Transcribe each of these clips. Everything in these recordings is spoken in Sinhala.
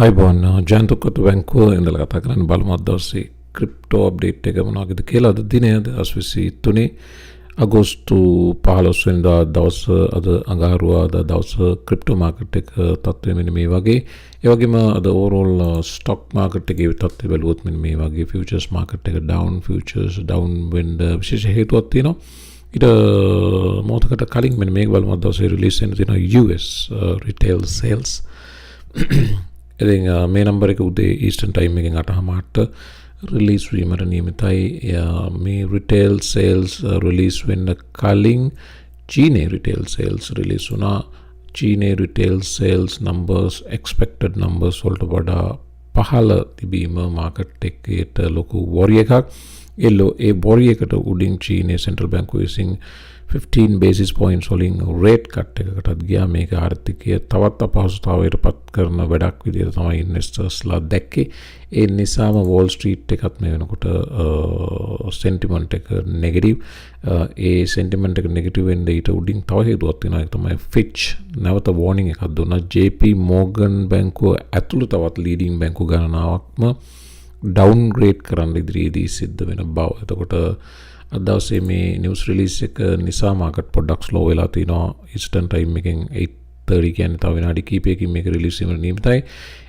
අයිබෝන් ජයන්ත උක්වත්ථ බැංකුව ඉඳලා කතා කරන්න බලමු අද දවසේ ක්‍රිප්ටෝ අප්ඩේට් එක මොනවද කියලා. අද දිනය 2023 අගෝස්තු 15 වෙනිදා දවස අද අඟහරුවාදා දවස ක්‍රිප්ටෝ මාකට් එක තත්ත්වය මෙන්න මේ වගේ. ඒ වගේම අද ඕවරෝල් ස්ටොක් මාකට් එකේ තත්ත්වය බැලුවොත් මෙන්න මේ වගේ. ෆියුචර්ස් මාකට් එක ඩවුන්, ෆියුචර්ස් ඩවුන් වෙන්න විශේෂ හේතුවක් තියෙනවා. ඊට මොහොතකට කලින් මෙන්න මේක බලමු. අද දවසේ රිලීස් වෙන තියෙනවා US retail sales. ඉතින් මේ නම්බර එක උදේ ඊස්ටර්න් ටයිම් එකෙන් 8:00ට රිලීස් වීමට නියමිතයි. මේ රිටේල් සේල්ස් රිලීස් වෙන්න කලින් චීනේ රිටේල් සේල්ස් රිලීස් වුණා. චීනේ රිටේල් සේල්ස් නම්බර්ස් එක්ස්පෙක්ටඩ් නම්බර්ස් වලට වඩා පහළ තිබීම මාකට් එකේට ලොකු වොරි එකක්. ඒ වොරි එකට උඩින් චීනේ සෙන්ට්‍රල් බැංකුව විසින් 15 basis points වලින් රේට් කට් එකකටත් ගියා. මේක ආර්ථිකය තවත් අපහසුතාවයට පත් කරන වැඩක් විදිහට තමයි ඉන්වෙස්ටර්ස්ලා දැක්කේ. ඒ නිසාම වෝල් ස්ට්‍රීට් එකත් මේ වෙනකොට සෙන්ටිමන්ට් එක නෙගටිව්. ඒ සෙන්ටිමන්ට් එක නෙගටිව් වෙන්න ඊට උඩින් තව හේතුවක් තියෙනවා. ඒක තමයි ෆිච් නැවත වෝනින් එකක් දුන්නා. JP Morgan බැංකුව ඇතුළු තවත් ලීඩින් බැංකු ගණනාවක්ම ඩවුන්ග්‍රේඩ් කරන්න ඉදිරියේදී සිද්ධ වෙන බව. එතකොට අද දවසේ මේ නිවුස් රිලීස් එක නිසා මාකට් පොඩ්ඩක් ස්ලෝ වෙලා තිනවා. ඊස්ටර්න් ටයිම් එකෙන් 8:30 කියන්නේ තව විනාඩි කිහිපයකින් මේක රිලීස් වීමට නියමිතයි.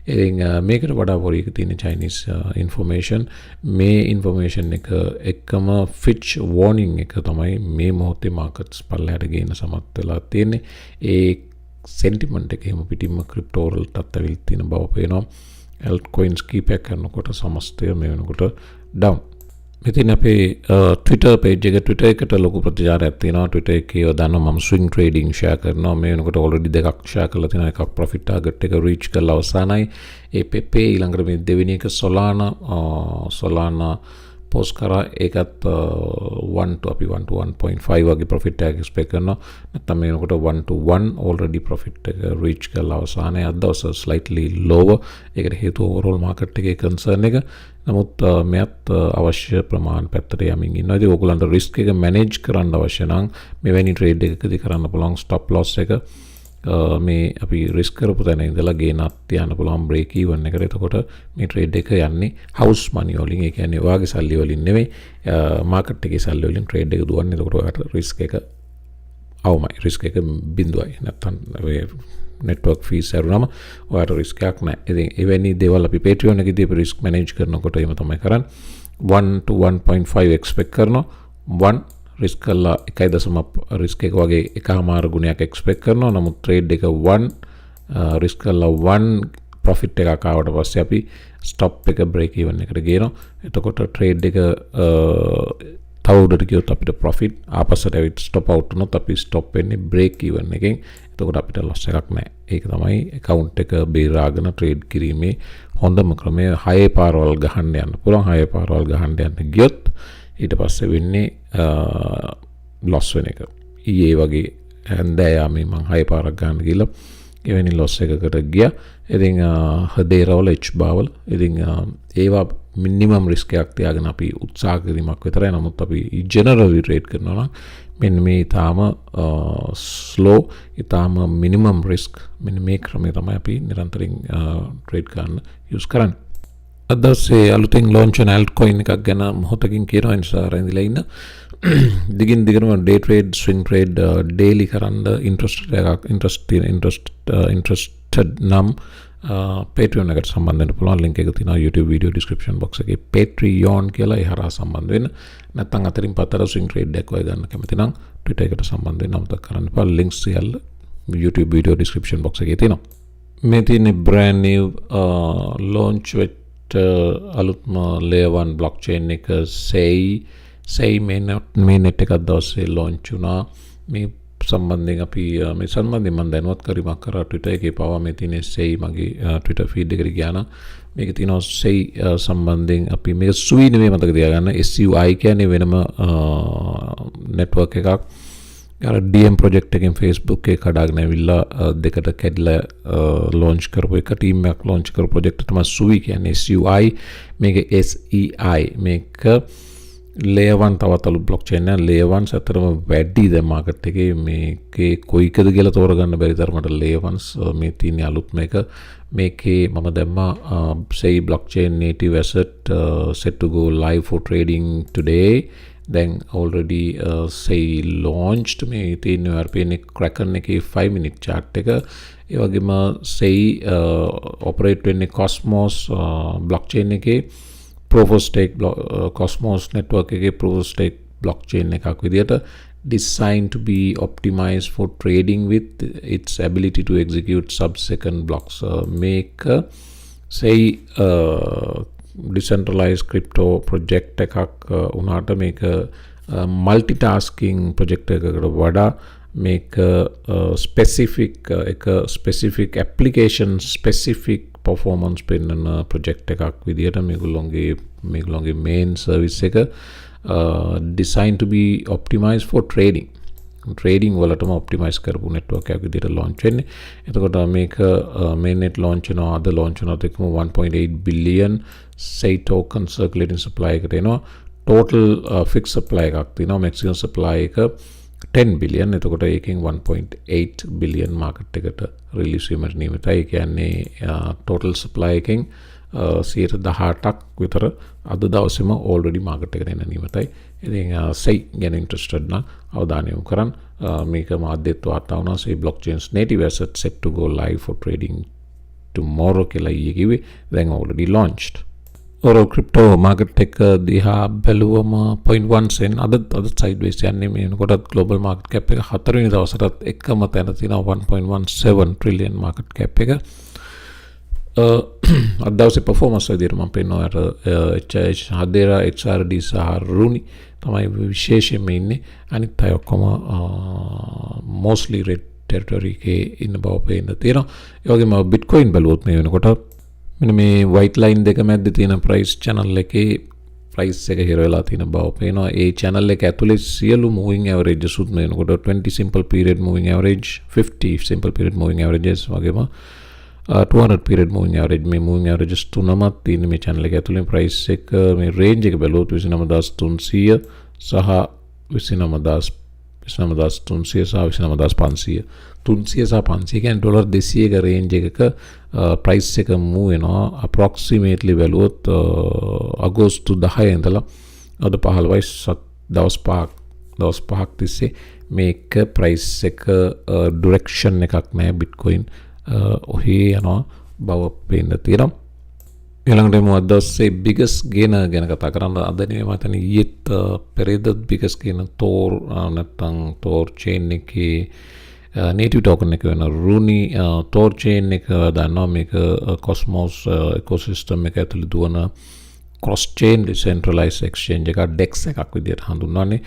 ඉතින් මේකට වඩා වොරි එක තියෙන චයිනීස් ඉන්ෆර්මේෂන්. මේ ඉන්ෆර්මේෂන් එක එක්කම ෆිච් වෝනින් එක තමයි මේ මොහොතේ මාකට්ස් පල්ලෙහාට ගේන්න සමත් වෙලා තියෙන්නේ. ඒ සෙන්ටිමන්ට් එක එහෙම පිටින්ම ක්‍රිප්ටෝ වලටත් ඇවිල්ලා තියෙන බව පේනවා. ඇල්ට් කොයින්ස් කීපයක් කරනකොට සමස්තය මේ වෙනකොට ඩවුන්. මෙතින් අපේ Twitter page එක Twitter එකට ලොකු ප්‍රතිචාරයක් තියෙනවා. Twitter එකේ දන්නවා මම swing trading share කරනවා. මේ වෙනකොට already දෙකක් share කරලා තියෙනවා. එකක් profit target එක reach කරලා අවසానයි. ඒ Pepe ඊළඟට මේ දෙවෙනි එක Solana post කරා. ඒකත් 1 to 1.5 වගේ profit එක expect කරනවා. නැත්නම් මේ වෙනකොට 1 to 1 already profit එක reach කරලා අවසానයි. අද දවස slightly lower. ඒකට හේතුව overall market එකේ concern එක. නමුත් මෙයත් අවශ්‍ය ප්‍රමාණ පැත්තට යමින් ඉන්නවා. ඉතින් ඕගොල්ලන්ට රිස්ක් එක මැනේජ් කරන්න අවශ්‍ය නම් මෙවැනි ට්‍රේඩ් එකකදී කරන්න පුළුවන් ස්ටොප් ලොස් එක මේ අපි රිස්ක් කරපු තැන ඉඳලා ගේනත් තියන්න පුළුවන් බ්‍රේක් ඉවන් එකට. එතකොට මේ ට්‍රේඩ් එක යන්නේ හවුස් මනි වලින්. ඒ කියන්නේ ඔයාගේ සල්ලි වලින් නෙමෙයි, මාකට් එකේ සල්ලි වලින් ට්‍රේඩ් එක දුවන්නේ. එතකොට ඔයාට රිස්ක් එක අවමයි. රිස්ක් එක බිඳුවයි. නැත්තම් network fees ඇරුණාම ඔයාට රිස්ක් එකක් නැහැ. ඉතින් එවැනි දේවල් අපි Patreon එකේදී අපි රිස්ක් මැනේජ් කරනකොට එහෙම තමයි කරන්නේ. 1 to 1.5 expect කරනවා. 1 රිස්ක් කළා 1.5 රිස්ක් එක වගේ එකමාර ගුණයක් expect කරනවා. නමුත් trade එක 1 රිස්ක් කළා 1 profit එකක් ආවට පස්සේ අපි stop එක break even එකට ගේනවා. එතකොට trade එක තව උඩට ගියොත් අපිට profit ආපස්සට ඇවිත් stop out වුණොත් අපි stop වෙන්නේ break even එකෙන්. එතකොට අපිට loss එකක් නැහැ. ඒක තමයි account එක බේරාගෙන trade කිරීමේ හොඳම ක්‍රමය. 6 පාරවල් ගහන්න යන්න පුළුවන්. 6 පාරවල් ගහන්න යන්න ගියොත් ඊට පස්සේ වෙන්නේ loss වෙන එක. ඊයේ වගේ හැන්දෑයාමේ මම 6 පාරක් ගන්න ගිහලා එවැනි loss එකකට ගියා. ඉතින් හදේරවල H බාවල ඉතින් ඒවා මිනිමම් රිස්ක් එකක් තියාගෙන අපි උත්සාහ කිරීමක් විතරයි. නමුත් අපි ජෙනරලි ට්‍රේඩ් කරනවා නම් මෙන්න මේ ඊටාම ස්ලෝ, ඊටාම මිනිමම් රිස්ක්, මෙන්න මේ ක්‍රමය තමයි අපි නිරන්තරයෙන් ට්‍රේඩ් කරන්න යූස් කරන්නේ. අද දවසේ අලුතෙන් launch වෙන altcoin එකක් ගැන මොහොතකින් කියනවා. නිසා රැඳිලා ඉන්න. දිගින් දිගටම day trade, swing trade daily කරන්න interested නම් Patreon එකට සම්බන්ධ වෙන්න පුළුවන්. link එක තියෙනවා YouTube video description box එකේ. Patreon කියලා ඒ හරහා සම්බන්ධ වෙන්න. නැත්නම් අතරින් පතර swing trade එකක් ඔය ගන්න කැමති නම් Twitter එකට සම්බන්ධ වෙන්න අමතක කරන්න එපා. links සියල්ල YouTube video description box එකේ තියෙනවා. මේ තියෙන්නේ brand new launch වෙච්ච අලුත්ම layer 1 blockchain එක say මේ net එකක් දවසේ launch වුණා. මේ සම්බන්ධයෙන් අපි මේ සම්බන්ධයෙන් මම දැනුවත් කිරීමක් කරා Twitter එකේ පවා. මේ තියෙන say මගේ Twitter feed එකට ගියා නම් මේක තියෙනවා say සම්බන්ධයෙන් අපි මේක SUI නෙමෙයි මතක තියාගන්න. SUI කියන්නේ වෙනම network එකක්. අර DM project එකෙන් Facebook එකේ කඩාගෙන ඇවිල්ලා දෙකට කැඩලා launch කරපු එක team එකක් launch කරපු project එක තමයි SUI කියන්නේ. SUI මේක SEI මේක layer 1 තවත් අලුත් blockchain එක layer 1 අතරම වැඩි දැන් market එකේ මේකේ කොයිකද කියලා තෝරගන්න බැරි තරමට layer 1 මේ තියෙන අලුත් මේකේ මම දැම්මා say blockchain native asset set to go live for trading today then already say launched මේ තියෙන RPN Kraken එකේ 5 minute chart එක ඒ වගේම say operate වෙන්නේ Cosmos blockchain එකේ proof of stake Cosmos network එකේ proof of stake blockchain එකක් විදියට designed to be optimized for trading with its ability to execute sub-second blocks make say decentralized crypto project එකක් උනාට මේක multitasking project එකකට වඩා මේක specific application specific performance පෙන්වන project එකක් විදියට මේගොල්ලෝගේ main service එක designed to be optimized for trading වලටම optimize කරපු network එකක් විදියට launch වෙන්නේ. එතකොට මේක mainnet launch වෙනවා අද launch වෙනවත් එක්කම 1.8 billion say token circulating supply එකට එනවා. total fixed supply එකක් තියෙනවා. maximum supply එක 10 billion. එතකොට ඒකෙන් 1.8 billion market එකට release වීමට නියමිතයි. ඒ කියන්නේ total supply එකෙන් 18ක් විතර අද දවසේම already market එකට එන්න නියමිතයි. ඉතින් say ගැන interested නම් අවධානය යොමු කරන්න. මේක මාධ්‍යත් වාර්තා වුණා say blockchain's native asset set to go live for trading tomorrow කියලා ඊයේ කිව්වේ. දැන් already launched. Overall crypto market එක දිහා බැලුවම 0.1 cent අද sideways යන්නේ මේ වෙනකොටත් global market cap එක 4 වෙනි දවසටත් එකම තැන තියෙනවා 1.17 trillion market cap එක. අද දවසේ performance විදිහට මම පෙන්නනවා HIH Hadera XRD සහ Rune තමයි විශේෂයෙන්ම ඉන්නේ. අනිත් අය ඔක්කොම mostly red territory එකේ ඉන්න බව පේන්න තියෙනවා. ඒ වගේම Bitcoin බැලුවොත් මේ වෙනකොට මෙන්න මේ white line දෙක මැද්දේ තියෙන price channel එකේ price එක හිර වෙලා තියෙන බව පේනවා. ඒ channel එක ඇතුලේ සියලු moving averages උත් මේ වෙනකොට 20 simple period moving average 50 simple period moving averages වගේම 200 period moving average මේ moving averages තුනම තියෙන මේ channel එක ඇතුලේ price එක මේ range එක බැලුවොත් 29300 සහ 29300 සහ 29500 300 සහ 500 කියන්නේ ඩොලර් 200ක range එකක price එක move වෙනවා approximately බැලුවොත් අගෝස්තු 10 ඉඳලා අද 15 දවස් 5ක් තිස්සේ මේක price එක direction එකක් නැහැ Bitcoin ඔහේ යනවා බව පේන්න තියෙනවා. ඊළඟට මම අදස්සේ biggest gainer ගැන කතා කරන්න අද නෙමෙයි මම හිතන්නේ ඊයේත් පෙරේදත් biggest gainer Tor නැත්නම් Tor chain එකේ native token එක වෙන Rune Tor chain එක දන්නවා මේක Cosmos ecosystem එක ඇතුළේ දුවන cross chain decentralized exchange එක DEX එකක් විදිහට හඳුන්වන්නේ.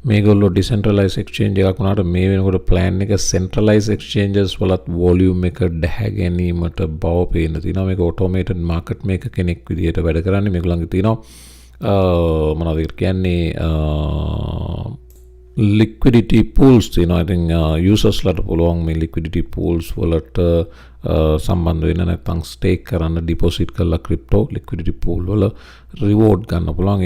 මේගොල්ලෝ decentralized exchange එකක් වුණාට මේ වෙනකොට plan එක centralized exchanges වලත් volume එක දැහැ ගැනීමට බව පේන්න තියෙනවා. මේක automated market maker කෙනෙක් විදිහට වැඩ කරන්නේ. මේගොල්ලන්ගේ තියෙනවා මොනවද කියන්නේ liquidity pools තියෙනවා. ඉතින් users ලට පුළුවන් මේ liquidity pools වලට සම්බන්ධ වෙන්න නැත්නම් stake කරන්න deposit කරලා crypto liquidity pool වල reward ගන්න පුළුවන්.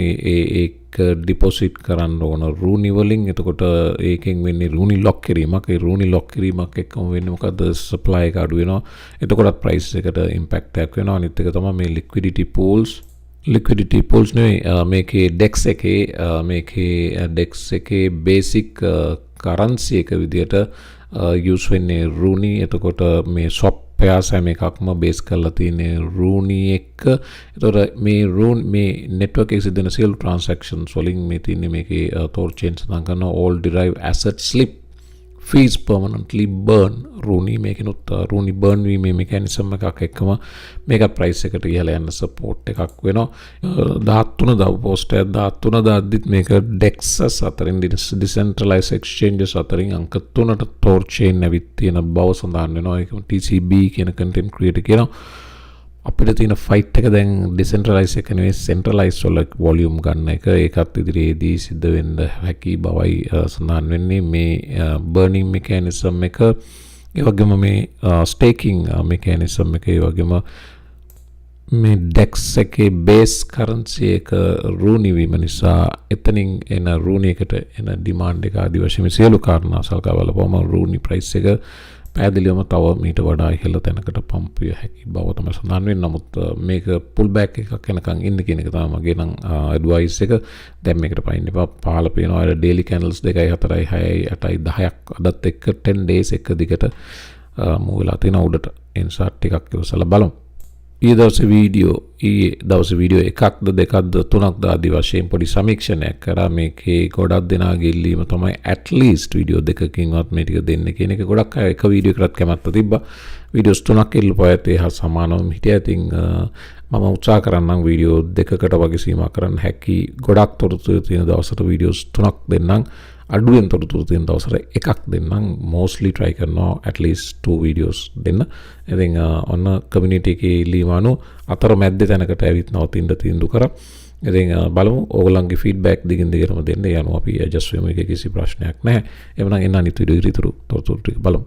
ඒක deposit කරන්න ඕන Rune වලින්. එතකොට ඒකෙන් වෙන්නේ Rune lock කිරීමක්. ඒ Rune lock කිරීමක් එක්කම වෙන්නේ මොකද්ද supply එක අඩු වෙනවා. එතකොට price එකට impact එකක් වෙනවා. අනිත් එක තමයි මේ liquidity pools නෙවෙයි මේකේ DEX එකේ basic currency එක විදියට use වෙන්නේ Rune. එතකොට මේ swap pairs හැම එකක්ම base කරලා තියෙන්නේ Rune එක. එතකොට මේ Rune මේ network එකේ සිදුවෙන සියලු transactions වලින් මේ තියෙන්නේ මේකේ Tor chain සඳහන් කරන all derived asset slip fees permanently burn Rune මේකෙනුත් Rune burn වීමේ mechanism එකක් එක්කම මේක price එකට ඉහළ යන support එකක් වෙනවා. 13 දා post එක 13 දාද්දිත් මේක DEX අතරින් decentralized exchanges අතරින් අංක 3ට Tor chain ඇවිත් තියෙන බව සඳහන් වෙනවා. ඒක TCB කියන content creator කියනවා. අපිට තියෙන fight එක දැන් decentralized එක නෙවෙයි centralized වල volume ගන්න එක. ඒකත් ඉදිරියේදී සිද්ධ වෙන්න හැකි බවයි සඳහන් වෙන්නේ. මේ burning mechanism එක ඒ වගේම මේ staking mechanism එක ඒ වගේම මේ ඩෙක්ස් එකේ බේස් කරන්සි එක රූනි වීම නිසා එතනින් එන රූනි එකට එන ඩිමාන්ඩ් එක ආදි වශයෙන් සියලු කාරණා සලකා බලපුවම රූනි ප්‍රයිස් එක පැහැදිලිවම තව මීට වඩා ඉහළ තැනකට පම්ප් විය හැකි බව තමයි සඳහන් වෙන්නේ. නමුත් මේක පුල් බෑක් එකක් එනකන් ඉන්න කියන එක තමයි මගේ නම් ඇඩ්වයිස් එක. දැන් මේකට පයින් එපා. පහළ පේනවා ඩේලි කැන්ඩල්ස් 2යි 4යි 6යි 8යි 10ක් අදත් එක්ක 10 days එක දිගට මූව වෙලා තියෙන උඩට. ඒ නිසා ටිකක් ඉවසලා බලමු. ඊයේ දවසේ වීඩියෝ එකක්ද දෙකක්ද තුනක්ද ආදි වශයෙන් පොඩි සමීක්ෂණයක් කරා. මේකේ ගොඩක් දෙනාගේ ඉල්ලීම තමයි at least වීඩියෝ දෙකකින්වත් මේ ටික දෙන්න කියන එක. ගොඩක් අය එක වීඩියෝ එකකට කැමැත්ත තිබ්බා. වීඩියෝස් තුනක් ඉල්ලපුවා ඇතේ හා සමානව හිටියා. ඉතින් මම උත්සාහ කරන්නම් වීඩියෝ දෙකකට වගේ සීමා කරන්න හැකි. ගොඩක් තොරතුරු තියෙන දවසට වීඩියෝස් තුනක් දෙන්නම්. අඩුවෙන් තොරතුරු තියෙන දවසට එකක් දෙන්නම්. mostly try කරනවා at least 2 videos දෙන්න. ඉතින් ඔන්න community එකේ ඉල්ලීම අතර මැද්දේ තැනකට ඇවිත් නවතින්න තීන්දුව කරා. ඉතින් බලමු ඕගොල්ලන්ගේ feedback දිගින් දිගටම දෙන්න. යනවා අපි adjust වෙමු. එකේ කිසි ප්‍රශ්නයක් නැහැ. එවනම් එන්න අනිත් වීඩියෝ ඉතුරු තොරතුරු ටික බලමු.